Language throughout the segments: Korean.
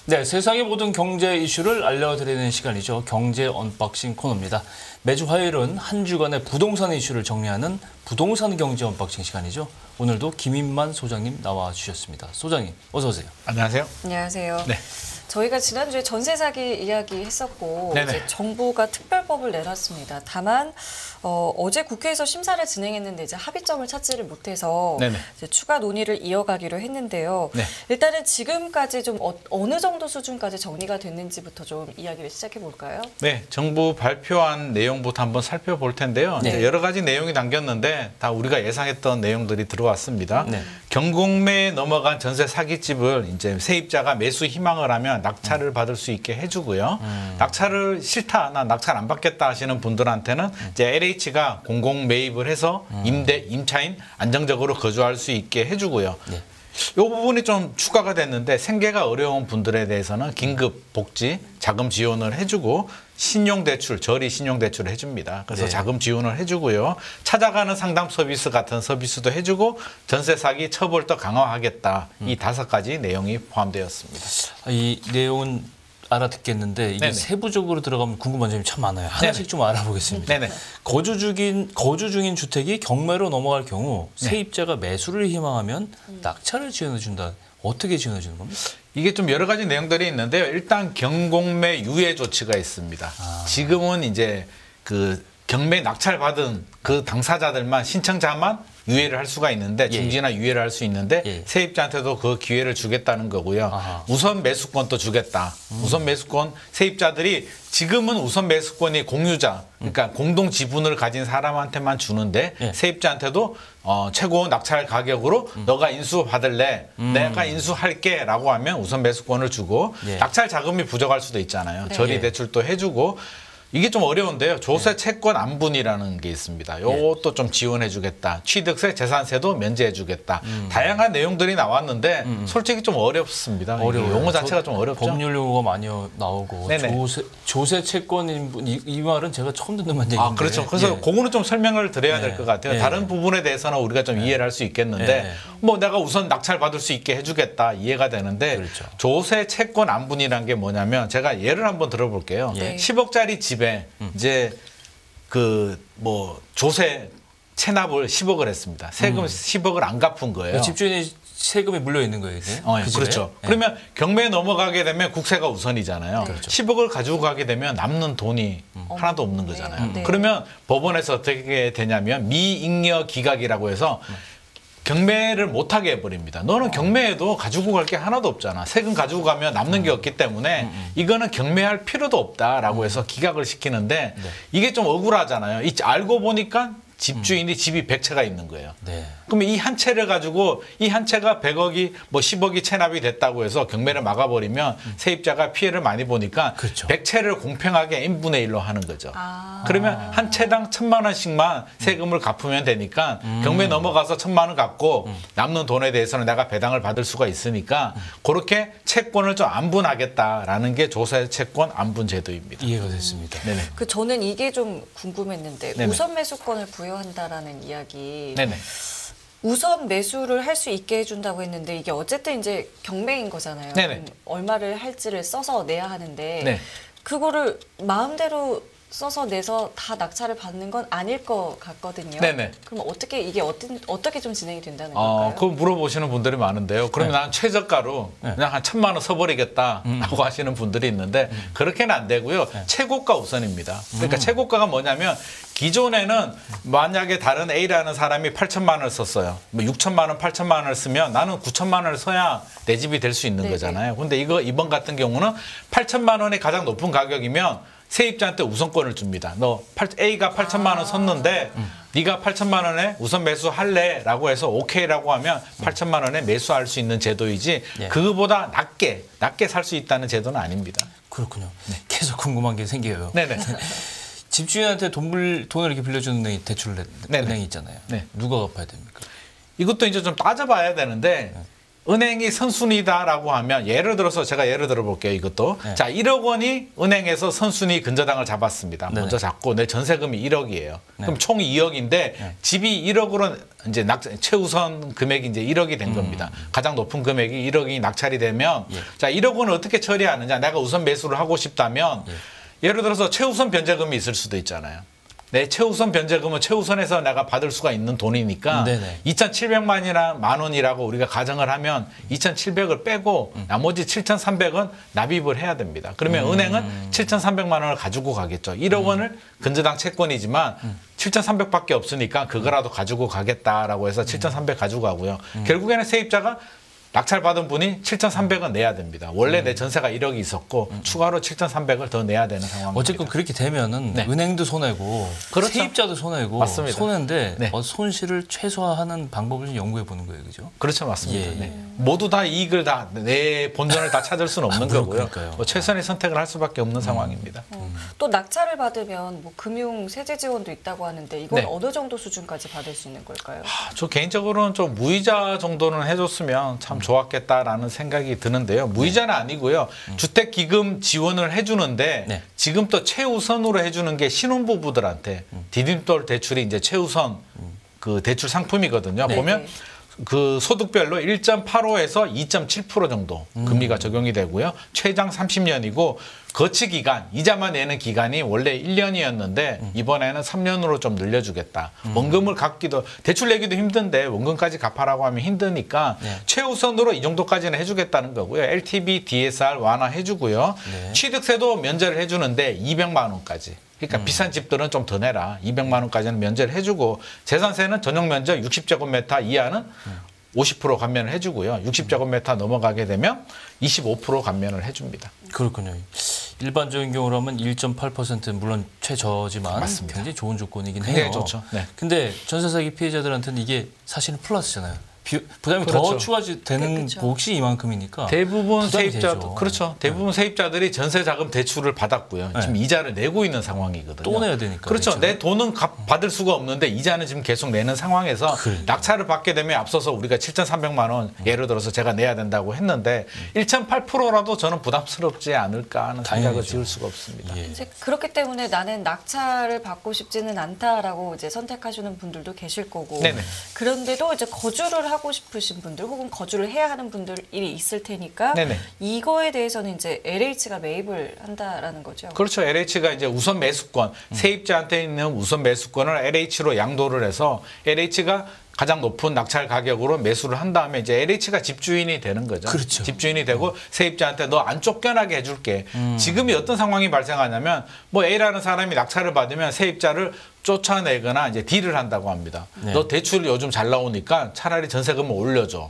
네, 세상의 모든 경제 이슈를 알려드리는 시간이죠. 경제 언박싱 코너입니다. 매주 화요일은 한 주간의 부동산 이슈를 정리하는 부동산 경제 언박싱 시간이죠. 오늘도 김인만 소장님 나와주셨습니다. 소장님, 어서 오세요. 안녕하세요. 안녕하세요. 네. 저희가 지난주에 전세 사기 이야기 했었고 네네. 이제 정부가 특별법을 내놨습니다. 다만 어제 국회에서 심사를 진행했는데 이제 합의점을 찾지를 못해서 이제 추가 논의를 이어가기로 했는데요. 네. 일단은 지금까지 좀 어느 정도 수준까지 정리가 됐는지부터 좀 이야기를 시작해 볼까요? 네, 정부 발표한 내용부터 한번 살펴볼 텐데요. 네. 이제 여러 가지 내용이 담겼는데 다 우리가 예상했던 내용들이 들어왔습니다. 네. 경공매에 넘어간 전세 사기집을 이제 세입자가 매수 희망을 하면 낙찰을 받을 수 있게 해주고요. 낙찰을 싫다, 나 낙찰 안 받겠다 하시는 분들한테는 이제 LH가 공공 매입을 해서 임차인 안정적으로 거주할 수 있게 해주고요. 네. 이 부분이 좀 추가가 됐는데 생계가 어려운 분들에 대해서는 긴급 복지 자금 지원을 해주고 신용대출, 저리 신용대출을 해줍니다. 그래서 네. 자금 자금 지원을 해주고요. 찾아가는 상담 서비스 같은 서비스도 해주고 전세 사기 처벌도 강화하겠다. 이 5가지 내용이 포함되었습니다. 이 내용은 알아듣겠는데 이게 네네. 세부적으로 들어가면 궁금한 점이 참 많아요. 하나씩 네네. 좀 알아보겠습니다. 네네. 거주 중인 주택이 경매로 넘어갈 경우 네. 세입자가 매수를 희망하면 낙찰을 지원해 준다. 어떻게 지원해 주는 겁니까? 이게 좀 여러 가지 내용들이 있는데요. 일단 경공매 유예 조치가 있습니다. 지금은 이제 그 경매 낙찰 받은 그 당사자들만 신청자만 유예를 할 수가 있는데 중지나 유예를 할 수 있는데 세입자한테도 그 기회를 주겠다는 거고요. 아하. 우선 매수권도 주겠다. 우선 매수권 세입자들이 지금은 우선 매수권이 공유자 그러니까 공동 지분을 가진 사람한테만 주는데 세입자한테도 최고 낙찰 가격으로 너가 인수 받을래? 내가 인수할게 라고 하면 우선 매수권을 주고 낙찰 자금이 부족할 수도 있잖아요. 네. 저리 대출도 해주고 이게 좀 어려운데요. 조세 채권 안분이라는 게 있습니다. 요것도 좀 지원해 주겠다. 취득세, 재산세도 면제해 주겠다. 다양한 내용들이 나왔는데 솔직히 좀 어렵습니다. 어려워요. 용어 자체가 좀 어렵죠. 법률 용어가 많이 나오고 네네. 조세 채권인 이 말은 제가 처음 듣는 얘기인데. 아, 그렇죠. 그래서 그거는 좀 설명을 드려야 될 것 같아요. 다른 부분에 대해서는 우리가 좀 이해를 할 수 있겠는데 뭐 내가 우선 낙찰 받을 수 있게 해주겠다 이해가 되는데 그렇죠. 조세 채권 안분이라는 게 뭐냐면 제가 예를 한번 들어볼게요. 10억짜리 집에 이제 그 뭐 조세 체납을 10억을 했습니다. 세금 10억을 안 갚은 거예요. 집주인이 세금이 물려 있는 거예요, 이게? 그 집에? 그렇죠. 그러면 경매에 넘어가게 되면 국세가 우선이잖아요. 그렇죠. 10억을 가지고 가게 되면 남는 돈이 하나도 없는 거잖아요. 네. 그러면 법원에서 어떻게 되냐면 미잉여 기각이라고 해서 경매를 못하게 해버립니다. 너는 경매에도 가지고 갈 게 하나도 없잖아. 세금 가지고 가면 남는 게 없기 때문에 이거는 경매할 필요도 없다라고 해서 기각을 시키는데 이게 좀 억울하잖아요. 알고 보니까 집주인이 집이 100채가 있는 거예요. 네. 그러면 이 한 채를 가지고 이 한 채가 100억이 뭐 10억이 체납이 됐다고 해서 경매를 막아버리면 세입자가 피해를 많이 보니까 그렇죠. 100채를 공평하게 n분의 1로 하는 거죠. 아. 그러면 한 채당 1,000만 원씩만 세금을 갚으면 되니까 경매 넘어가서 1,000만 원 갚고 남는 돈에 대해서는 내가 배당을 받을 수가 있으니까 그렇게 채권을 좀 안분하겠다라는 게 조세 채권 안분 제도입니다. 이해가 됐습니다. 네네. 저는 이게 좀 궁금했는데 네네. 우선 매수권을 부여한다라는 이야기. 네네. 우선 매수를 할 수 있게 해준다고 했는데 이게 어쨌든 이제 경매인 거잖아요. 네네. 얼마를 할지를 써서 내야 하는데 네. 그거를 마음대로 써서 내서 다 낙찰을 받는 건 아닐 것 같거든요. 네네. 그럼 이게 어떻게 좀 진행이 된다는 걸까요? 그거 물어보시는 분들이 많은데요. 그러면 나는 최저가로 그냥 한 1,000만 원 써버리겠다라고 하시는 분들이 있는데 그렇게는 안 되고요. 최고가 우선입니다. 그러니까 최고가가 뭐냐면 기존에는 만약에 다른 A라는 사람이 8,000만 원을 썼어요. 뭐 6,000만 원, 8,000만 원을 쓰면 나는 9,000만 원을 써야 내 집이 될 수 있는 네네. 거잖아요. 근데 이번 같은 경우는 8,000만 원이 가장 높은 가격이면 세입자한테 우선권을 줍니다. 너 A가 8,000만 원 섰는데 네가 8,000만 원에 우선 매수할래? 라고 해서 오케이라고 하면 8,000만 원에 매수할 수 있는 제도이지 그거보다 낮게 살 수 있다는 제도는 아닙니다. 그렇군요. 계속 궁금한 게 생겨요. 네네. 집주인한테 돈을 이렇게 빌려주는 은행이 있잖아요. 네. 누가 갚아야 됩니까? 이것도 이제 좀 따져봐야 되는데 은행이 선순위다라고 하면 예를 들어서 제가 예를 들어 볼게요. 이것도 네. 자 1억 원이 은행에서 선순위 근저당을 잡았습니다. 네네. 먼저 잡고 내 전세금이 1억이에요. 네. 그럼 총 2억인데 집이 1억으로 이제 최우선 금액이 이제 1억이 된 겁니다. 가장 높은 금액이 1억이 낙찰이 되면 예. 자 1억 원을 어떻게 처리하느냐? 내가 우선 매수를 하고 싶다면 예를 들어서 최우선 변제금이 있을 수도 있잖아요. 내 최우선 변제금은 최우선에서 내가 받을 수가 있는 돈이니까 네네. 2,700만 원이라고 우리가 가정을 하면 2,700을 빼고 나머지 7,300은 납입을 해야 됩니다. 그러면 은행은 7,300만 원을 가지고 가겠죠. 1억 원을 근저당 채권이지만 7,300밖에 없으니까 그거라도 가지고 가겠다라고 해서 7,300 가지고 가고요. 결국에는 세입자가 낙찰받은 분이 7,300은 내야 됩니다. 원래 내 전세가 1억이 있었고 추가로 7,300을 더 내야 되는 상황입니다. 어쨌건 그렇게 되면은 네. 은행도 손해고 그렇죠. 세입자도 손해고 맞습니다. 손해인데 네. 손실을 최소화하는 방법을 좀 연구해 보는 거예요, 그죠? 그렇죠, 맞습니다. 예, 예. 네. 모두 다 이익을 다 내 본전을 다 찾을 수는 없는 물론 거고요. 그러니까요. 뭐 최선의 선택을 할 수밖에 없는 상황입니다. 또 낙찰을 받으면 뭐 금융 세제 지원도 있다고 하는데 이건 네. 어느 정도 수준까지 받을 수 있는 걸까요? 저 개인적으로는 좀 무이자 정도는 해줬으면 참 좋았겠다라는 생각이 드는데요. 무이자는 아니고요. 주택기금 지원을 해주는데 네. 지금 또 최우선으로 해주는 게 신혼부부들한테 디딤돌 대출이 이제 최우선 그 대출 상품이거든요. 네. 보면 그 소득별로 1.85에서 2.7% 정도 금리가 적용이 되고요. 최장 30년이고 거치 기간, 이자만 내는 기간이 원래 1년이었는데 이번에는 3년으로 좀 늘려주겠다. 원금을 갚기도 대출 내기도 힘든데 원금까지 갚아라고 하면 힘드니까 네. 최우선으로 이 정도까지는 해주겠다는 거고요. LTV, DSR 완화해주고요. 네. 취득세도 면제를 해주는데 200만 원까지. 그러니까 비싼 집들은 좀 더 내라. 200만 원까지는 면제를 해주고 재산세는 전용 면적 60제곱미터 이하는 50% 감면을 해주고요. 60제곱미터 넘어가게 되면 25% 감면을 해줍니다. 그렇군요. 일반적인 경우라면 1.8% 물론 최저지만 맞습니다. 굉장히 좋은 조건이긴 해요. 굉장히 좋죠. 네. 근데 전세 사기 피해자들한테는 이게 사실은 플러스잖아요. 부담이 더 그렇죠. 추가되는 그렇죠. 몫이 이만큼이니까 대부분 부담이 세입자 되죠. 그렇죠. 대부분 세입자들이 전세 자금 대출을 받았고요. 네. 지금 이자를 내고 있는 상황이거든요. 또 내야 되니까. 그렇죠. 내 돈은 받을 수가 없는데 이자는 지금 계속 내는 상황에서 그러니까. 낙찰을 받게 되면 앞서서 우리가 7,300만 원 예를 들어서 제가 내야 된다고 했는데 1.8%라도 저는 부담스럽지 않을까 하는 생각을 당연히죠. 지을 수가 없습니다. 예. 이제 그렇기 때문에 나는 낙찰을 받고 싶지는 않다라고 이제 선택하시는 분들도 계실 거고 네네. 그런데도 이제 거주를 하고 싶으신 분들 혹은 거주를 해야 하는 분들이 있을 테니까 네네. 이거에 대해서는 이제 LH가 매입을 한다라는 거죠. 그렇죠. LH가 이제 우선 매수권, 세입자한테 있는 우선 매수권을 LH로 양도를 해서 LH가 가장 높은 낙찰 가격으로 매수를 한 다음에 이제 LH가 집주인이 되는 거죠. 그렇죠. 집주인이 되고 세입자한테 너 안 쫓겨나게 해줄게. 지금이 어떤 상황이 발생하냐면 뭐 A라는 사람이 낙찰을 받으면 세입자를 쫓아내거나 이제 딜을 한다고 합니다. 네. 너 대출 요즘 잘 나오니까 차라리 전세금을 올려줘.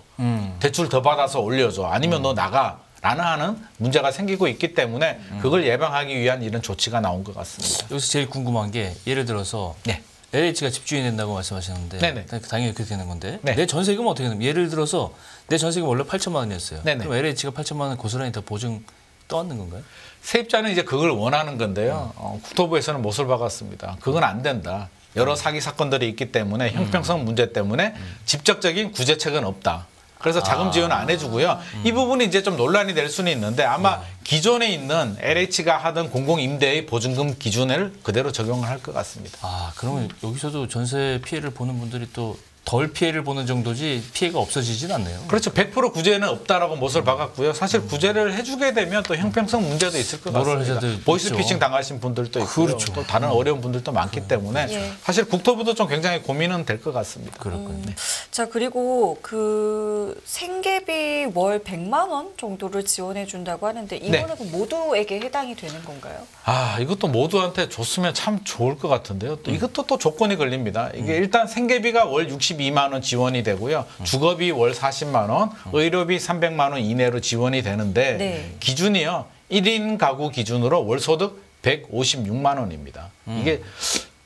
대출 더 받아서 올려줘. 아니면 너 나가. 라는 하는 문제가 생기고 있기 때문에 그걸 예방하기 위한 이런 조치가 나온 것 같습니다. 여기서 제일 궁금한 게 예를 들어서 네. LH가 집주인이 된다고 말씀하셨는데 네네. 당연히 그렇게 되는 건데 네. 내 전세금은 어떻게 되는 거예요? 예를 들어서 내 전세금 원래 8천만 원이었어요. 네네. 그럼 LH가 8천만 원 고스란히 더 보증 떠안는 건가요? 세입자는 이제 그걸 원하는 건데요. 국토부에서는 못을 박았습니다. 그건 안 된다. 여러 사기 사건들이 있기 때문에 형평성 문제 때문에 직접적인 구제책은 없다. 그래서 자금 지원을 안 해주고요. 이 부분이 이제 좀 논란이 될 수는 있는데 아마 기존에 있는 LH가 하던 공공임대의 보증금 기준을 그대로 적용을 할 것 같습니다. 아, 그러면 여기서도 전세 피해를 보는 분들이 또 덜 피해를 보는 정도지 피해가 없어지진 않네요. 그렇죠. 100% 구제는 없다라고 못을 박았고요. 사실 구제를 해주게 되면 또 형평성 문제도 있을 것 모럴 같습니다. 해저드 보이스피싱 있죠. 당하신 분들도 있고요. 그렇죠. 또 다른 어려운 분들도 많기 때문에 예. 사실 국토부도 좀 굉장히 고민은 될 것 같습니다. 그렇군요. 자, 그리고 그 생계비 월 100만 원 정도를 지원해 준다고 하는데 이거는 그 모두에게 해당이 되는 건가요? 아, 이것도 모두한테 줬으면 참 좋을 것 같은데요. 또 이것도 또 조건이 걸립니다. 이게 일단 생계비가 월 62만 원 지원이 되고요. 주거비 월 40만 원, 의료비 300만 원 이내로 지원이 되는데 네. 기준이요. 1인 가구 기준으로 월 소득 156만 원입니다. 이게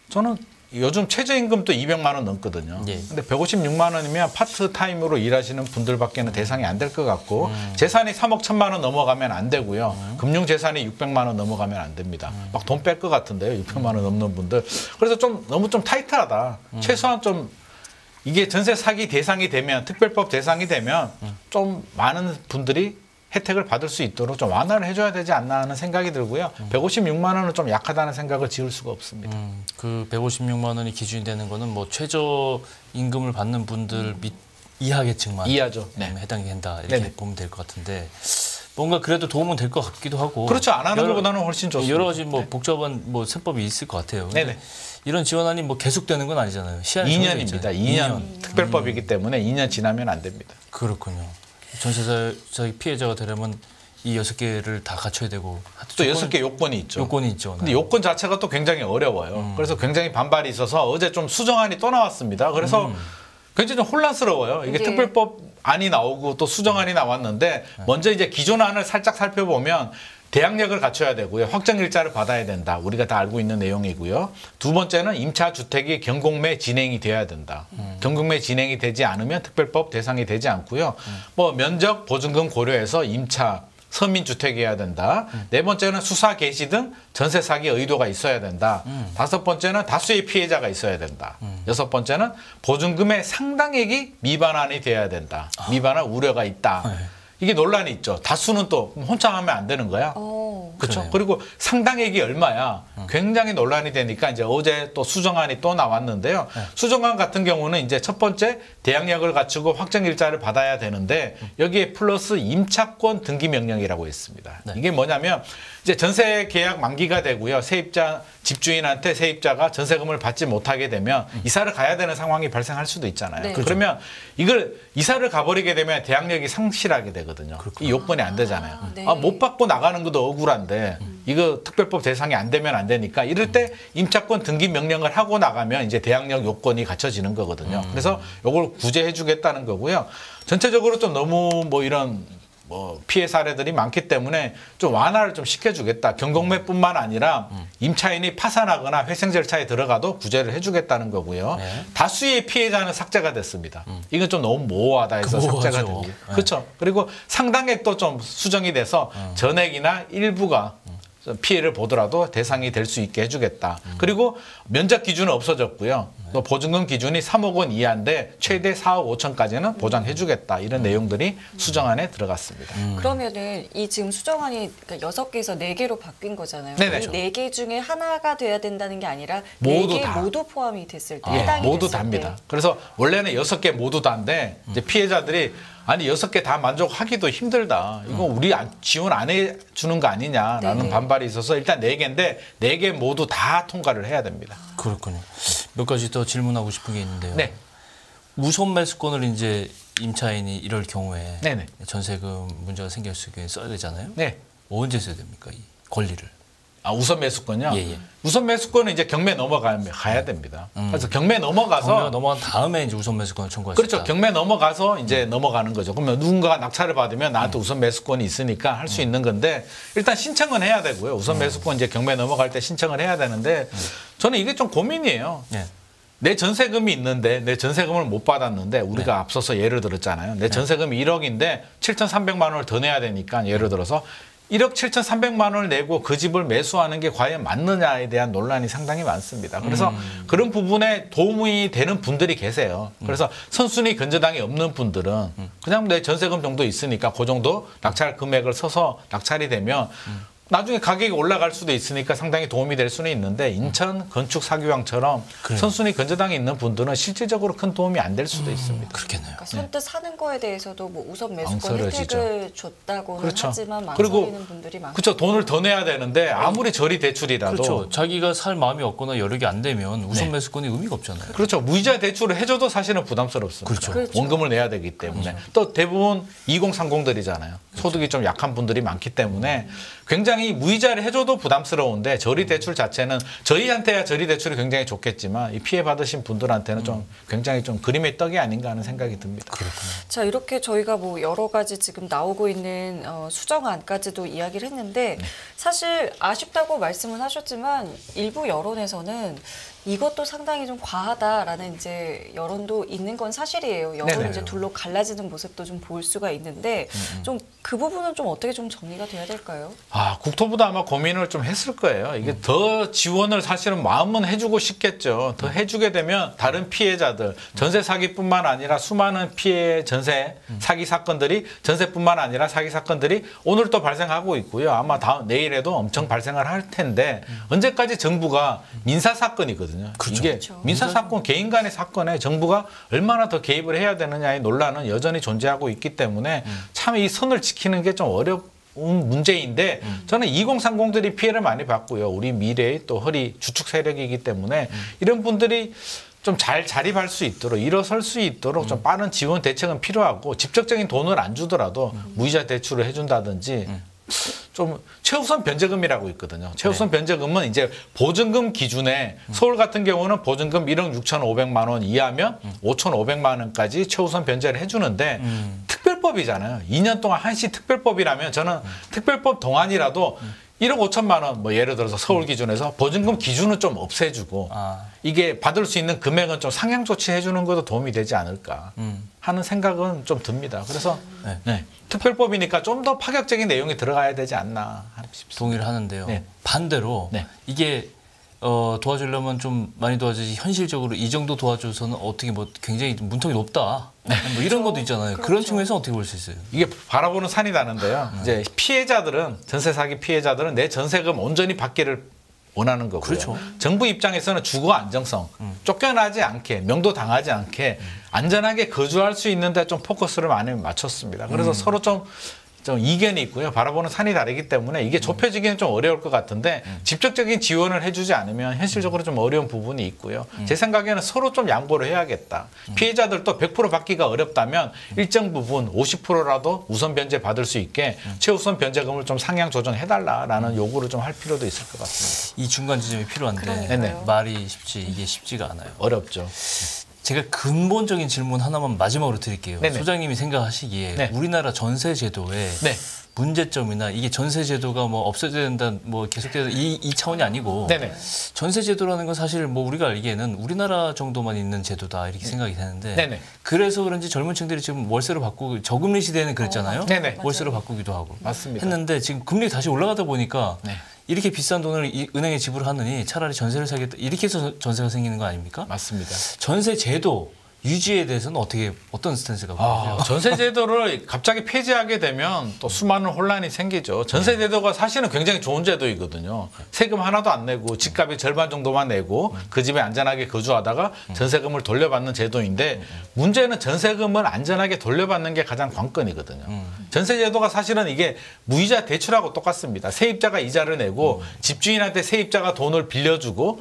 저는 요즘 최저임금도 200만 원 넘거든요. 예. 근데 156만 원이면 파트타임으로 일하시는 분들밖에는 대상이 안 될 것 같고 재산이 3억 1천만 원 넘어가면 안 되고요. 금융재산이 600만 원 넘어가면 안 됩니다. 막 돈 뺄 것 같은데요. 600만 원 넘는 분들. 그래서 좀 너무 좀 타이트하다. 최소한 좀 이게 전세 사기 대상이 되면 특별법 대상이 되면 좀 많은 분들이 혜택을 받을 수 있도록 좀 완화를 해줘야 되지 않나 하는 생각이 들고요. 156만 원은 좀 약하다는 생각을 지울 수가 없습니다. 그 156만 원이 기준이 되는 거는 뭐 최저 임금을 받는 분들 이하 계층만 이하죠. 네. 해당이 된다 이렇게 네네. 보면 될 것 같은데 뭔가 그래도 도움은 될 것 같기도 하고. 그렇죠. 안 하는 것보다는 훨씬 좋습니다. 여러 가지 뭐 복잡한 뭐 세법이 있을 것 같아요. 네네. 이런 지원안이 뭐 계속되는 건 아니잖아요. 시한이 2년입니다. 2년 특별법이기 때문에 2년 지나면 안 됩니다. 그렇군요. 전세사기 피해자가 되려면 이 6개를 다 갖춰야 되고 또 6개 요건이 있죠. 요건이 있죠. 근데 요건 자체가 또 굉장히 어려워요. 그래서 굉장히 반발이 있어서 어제 좀 수정안이 또 나왔습니다. 그래서 굉장히 좀 혼란스러워요. 이게 네. 특별법 안이 나오고 또 수정안이 나왔는데 먼저 이제 기존 안을 살짝 살펴보면 대항력을 갖춰야 되고요. 확정일자를 받아야 된다. 우리가 다 알고 있는 내용이고요. 두 번째는 임차 주택이 경공매 진행이 돼야 된다. 경공매 진행이 되지 않으면 특별법 대상이 되지 않고요. 뭐 면적 보증금 고려해서 임차 서민주택이어야 된다. 네 번째는 수사 개시 등 전세 사기 의도가 있어야 된다. 다섯 번째는 다수의 피해자가 있어야 된다. 여섯 번째는 보증금의 상당액이 미반환이 돼야 된다. 미반환 우려가 있다. 이게 논란이 있죠. 다수는 또 혼창하면 안 되는 거야. 그렇죠. 그러네요. 그리고 상당액이 얼마야? 굉장히 논란이 되니까 이제 어제 또 수정안이 또 나왔는데요. 수정안 같은 경우는 이제 첫 번째 대항력을 갖추고 확정일자를 받아야 되는데 여기에 플러스 임차권 등기 명령이라고 있습니다. 네. 이게 뭐냐면 이제 전세 계약 만기가 되고요. 세입자 집주인한테 세입자가 전세금을 받지 못하게 되면 이사를 가야 되는 상황이 발생할 수도 있잖아요. 네. 그러면 이걸 이사를 가버리게 되면 대항력이 상실하게 되거든요. 이 요건이 안 되잖아요. 네. 못 받고 나가는 것도 억울한데 이거 특별법 대상이 안 되면 안 되니까 이럴 때 임차권 등기 명령을 하고 나가면 이제 대항력 요건이 갖춰지는 거거든요. 그래서 요걸 구제해 주겠다는 거고요. 전체적으로 좀 너무 뭐 이런 뭐 피해 사례들이 많기 때문에 좀 완화를 좀 시켜주겠다. 경공매뿐만 아니라 임차인이 파산하거나 회생 절차에 들어가도 구제를 해주겠다는 거고요. 네. 다수의 피해자는 삭제가 됐습니다. 이건 좀 너무 모호하다 해서 모호하죠. 삭제가 됩니다. 네. 그렇죠. 그리고 상당액도 좀 수정이 돼서 전액이나 일부가 피해를 보더라도 대상이 될 수 있게 해주겠다. 그리고 면적 기준은 없어졌고요. 또 보증금 기준이 3억 원 이하인데 최대 4억 5천까지는 보장해주겠다. 이런 내용들이 수정안에 들어갔습니다. 그러면은 이 지금 수정안이 그러니까 6개에서 4개로 바뀐 거잖아요. 네네. 이 4개 중에 하나가 돼야 된다는 게 아니라 모두 4개 다. 모두 포함이 됐을 때 예, 해당이 모두 됐을 답니다. 때. 그래서 원래는 6개 모두 다인데 이제 피해자들이 아니 6개 다 만족하기도 힘들다. 이거 우리 지원 안 해주는 거 아니냐라는 네네. 반발이 있어서 일단 4개인데 4개 모두 다 통과를 해야 됩니다. 그렇군요. 몇 가지 더 질문하고 싶은 게 있는데요. 네. 우선 매수권을 이제 임차인이 이럴 경우에 네네. 전세금 문제가 생길 수 있게 써야 되잖아요. 네. 언제 써야 됩니까? 이 권리를. 아, 우선 매수권요? 예, 예. 우선 매수권은 이제 경매 가야 됩니다. 그래서 경매 넘어가서 경매가 넘어간 다음에 이제 우선 매수권을 청구할 수 그렇죠. 있다. 경매 넘어가서 이제 넘어가는 거죠. 그러면 누군가가 낙찰을 받으면 나한테 우선 매수권이 있으니까 할 수 있는 건데 일단 신청은 해야 되고요. 우선 매수권 이제 경매 넘어갈 때 신청을 해야 되는데 저는 이게 좀 고민이에요. 네. 내 전세금이 있는데 내 전세금을 못 받았는데 우리가 앞서서 예를 들었잖아요. 내 전세금이 1억인데 7,300만 원을 더 내야 되니까 예를 들어서 1억 7,300만 원을 내고 그 집을 매수하는 게 과연 맞느냐에 대한 논란이 상당히 많습니다. 그래서 그런 부분에 도움이 되는 분들이 계세요. 그래서 선순위 견저당이 없는 분들은 그냥 내 전세금 정도 있으니까 그 정도 낙찰 금액을 써서 낙찰이 되면 나중에 가격이 올라갈 수도 있으니까 상당히 도움이 될 수는 있는데 인천 건축 사기왕처럼 선순위 견저당이 있는 분들은 실질적으로 큰 도움이 안 될 수도 있습니다. 그렇겠네요. 그러니까 선뜻 사는 거에 대해서도 뭐 우선 매수권 망설여지죠. 혜택을 줬다고는 그렇죠. 하지만 그리고 망설이는 분들이 많고. 그렇죠. 돈을 더 내야 되는데 아무리 저리 대출이라도 그렇죠. 자기가 살 마음이 없거나 여력이 안 되면 우선 네. 매수권이 의미가 없잖아요. 그렇죠. 무이자 대출을 해줘도 사실은 부담스럽습니다. 그렇죠. 그렇죠. 원금을 내야 되기 때문에. 또 대부분 2030들이잖아요. 소득이 좀 약한 분들이 많기 때문에 굉장히 무이자를 해줘도 부담스러운데 저리 대출 자체는 저희한테야 저리 대출이 굉장히 좋겠지만 이 피해 받으신 분들한테는 좀 굉장히 좀 그림의 떡이 아닌가 하는 생각이 듭니다. 자, 이렇게 저희가 뭐 여러 가지 지금 나오고 있는 수정안까지도 이야기를 했는데 사실 아쉽다고 말씀은 하셨지만 일부 여론에서는 이것도 상당히 좀 과하다라는 이제 여론도 있는 건 사실이에요. 여론이 네네. 이제 둘로 갈라지는 모습도 좀 볼 수가 있는데 좀 그 부분은 좀 어떻게 좀 정리가 돼야 될까요? 아, 국토부도 아마 고민을 좀 했을 거예요. 이게 더 지원을 사실은 마음은 해주고 싶겠죠. 더 해주게 되면 다른 피해자들, 전세 사기뿐만 아니라 수많은 피해 전세 사기 사건들이 전세뿐만 아니라 사기 사건들이 오늘 또 발생하고 있고요. 아마 내일에도 엄청 발생을 할 텐데 언제까지 정부가 민사 사건이거든요. 그렇죠. 이게 민사 사건 개인 간의 사건에 정부가 얼마나 더 개입을 해야 되느냐의 논란은 여전히 존재하고 있기 때문에 참 이 선을 지키는 게 좀 어렵. 문제인데 저는 2030들이 피해를 많이 받고요. 우리 미래의 또 허리 주축 세력이기 때문에 이런 분들이 좀 잘 자립할 수 있도록 일어설 수 있도록 좀 빠른 지원 대책은 필요하고 직접적인 돈을 안 주더라도 무이자 대출을 해준다든지 좀 최우선 변제금이라고 있거든요. 최우선 변제금은 이제 보증금 기준에 서울 같은 경우는 보증금 1억 6,500만 원 이하면 5,500만 원까지 최우선 변제를 해주는데 특별법이잖아요. 2년 동안 한시 특별법이라면 저는 특별법 동안이라도 1억 5천만 원, 뭐 예를 들어서 서울 기준에서 보증금 기준은 좀 없애주고 이게 받을 수 있는 금액은 좀 상향 조치해 주는 것도 도움이 되지 않을까 하는 생각은 좀 듭니다. 그래서 네, 특별법이니까 좀 더 파격적인 내용이 들어가야 되지 않나 싶습니다. 동의를 하는데요. 네. 반대로 네. 이게 도와주려면 좀 많이 도와주지 현실적으로 이 정도 도와줘서는 어떻게 뭐 굉장히 문턱이 높다. 뭐 이런 것도 있잖아요. 그렇죠. 그런 측면에서 어떻게 볼 수 있어요? 이게 바라보는 산이 다른데요. 이제 피해자들은 전세 사기 피해자들은 내 전세금 온전히 받기를 원하는 거고요. 그렇죠. 정부 입장에서는 주거 안정성, 쫓겨나지 않게, 명도 당하지 않게 안전하게 거주할 수 있는 데 좀 포커스를 많이 맞췄습니다. 그래서 서로 좀 이견이 있고요. 바라보는 산이 다르기 때문에 이게 좁혀지기는 좀 어려울 것 같은데 직접적인 지원을 해주지 않으면 현실적으로 좀 어려운 부분이 있고요. 제 생각에는 서로 좀 양보를 해야겠다. 피해자들도 100% 받기가 어렵다면 일정 부분 50%라도 우선 변제 받을 수 있게 최우선 변제금을 좀 상향 조정해달라라는 요구를 좀 할 필요도 있을 것 같습니다. 이 중간 지점이 필요한데 그러니까요. 말이 쉽지 이게 쉽지가 않아요. 어렵죠. 제가 근본적인 질문 하나만 마지막으로 드릴게요. 네네. 소장님이 생각하시기에 네. 우리나라 전세 제도의 네. 문제점이나 이게 전세 제도가 뭐 없어져야 된다, 뭐 계속돼야 이 차원이 아니고 네네. 전세 제도라는 건 사실 뭐 우리가 알기에는 우리나라 정도만 있는 제도다 이렇게 생각이 되는데 네네. 그래서 그런지 젊은 층들이 지금 월세로 바꾸고 저금리 시대에는 그랬잖아요. 네네. 월세로 바꾸기도 하고 맞습니다. 했는데 지금 금리 다시 올라가다 보니까 네. 이렇게 비싼 돈을 은행에 지불하느니 차라리 전세를 사겠다 이렇게 해서 전세가 생기는 거 아닙니까? 맞습니다. 전세 제도 유지에 대해서는 어떤 스탠스가 보이세요? 전세 제도를 갑자기 폐지하게 되면 또 수많은 혼란이 생기죠. 전세 제도가 사실은 굉장히 좋은 제도이거든요. 세금 하나도 안 내고 집값의 절반 정도만 내고 그 집에 안전하게 거주하다가 전세금을 돌려받는 제도인데 문제는 전세금을 안전하게 돌려받는 게 가장 관건이거든요. 전세 제도가 사실은 이게 무이자 대출하고 똑같습니다. 세입자가 이자를 내고 집주인한테 세입자가 돈을 빌려주고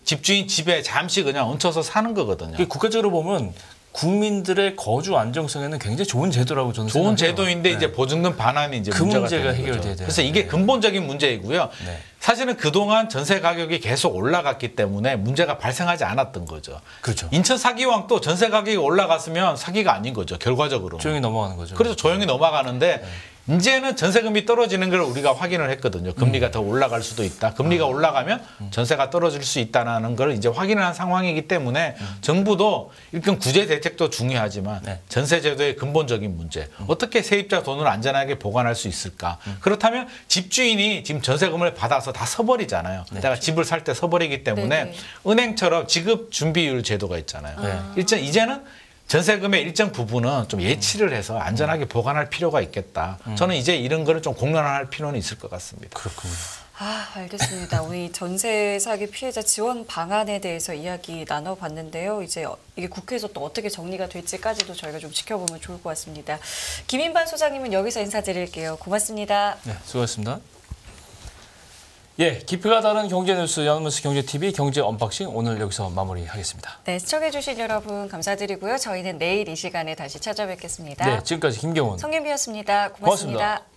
집주인 집에 잠시 그냥 얹혀서 사는 거거든요. 이게 국가적으로 보면 국민들의 거주 안정성에는 굉장히 좋은 제도라고 저는 좋은 생각해요. 제도인데 이제 보증금 반환이 이제 그 문제가 되는 해결돼야 거죠. 돼요. 그래서 이게 네. 근본적인 문제이고요. 네. 사실은 그동안 전세 가격이 계속 올라갔기 때문에 문제가 발생하지 않았던 거죠. 그렇죠. 인천 사기왕도 전세 가격이 올라갔으면 사기가 아닌 거죠. 결과적으로. 조용히 넘어가는 거죠. 그래서 조용히 넘어가는데 이제는 전세금이 떨어지는 걸 우리가 확인을 했거든요. 금리가 더 올라갈 수도 있다. 금리가 올라가면 전세가 떨어질 수 있다는 걸 이제 확인을 한 상황이기 때문에 정부도 일단 구제 대책도 중요하지만 네. 전세 제도의 근본적인 문제, 어떻게 세입자 돈을 안전하게 보관할 수 있을까? 그렇다면 집주인이 지금 전세금을 받아서 다 써버리잖아요. 내가 집을 살 때 써버리기 때문에 네네. 은행처럼 지급 준비율 제도가 있잖아요. 네. 이제는 전세금의 일정 부분은 좀 예치를 해서 안전하게 보관할 필요가 있겠다. 저는 이제 이런 거를 좀 공론화할 필요는 있을 것 같습니다. 그렇군요. 알겠습니다. 우리 전세 사기 피해자 지원 방안에 대해서 이야기 나눠봤는데요. 이제 이게 국회에서 또 어떻게 정리가 될지까지도 저희가 좀 지켜보면 좋을 것 같습니다. 김인반 소장님은 여기서 인사드릴게요. 고맙습니다. 네, 수고하셨습니다. 예, 깊이가 다른 경제 뉴스 연합뉴스 경제TV 경제 언박싱 오늘 여기서 마무리하겠습니다. 네, 시청해주신 여러분 감사드리고요. 저희는 내일 이 시간에 다시 찾아뵙겠습니다. 네, 지금까지 김경훈. 성윤비였습니다. 고맙습니다. 고맙습니다.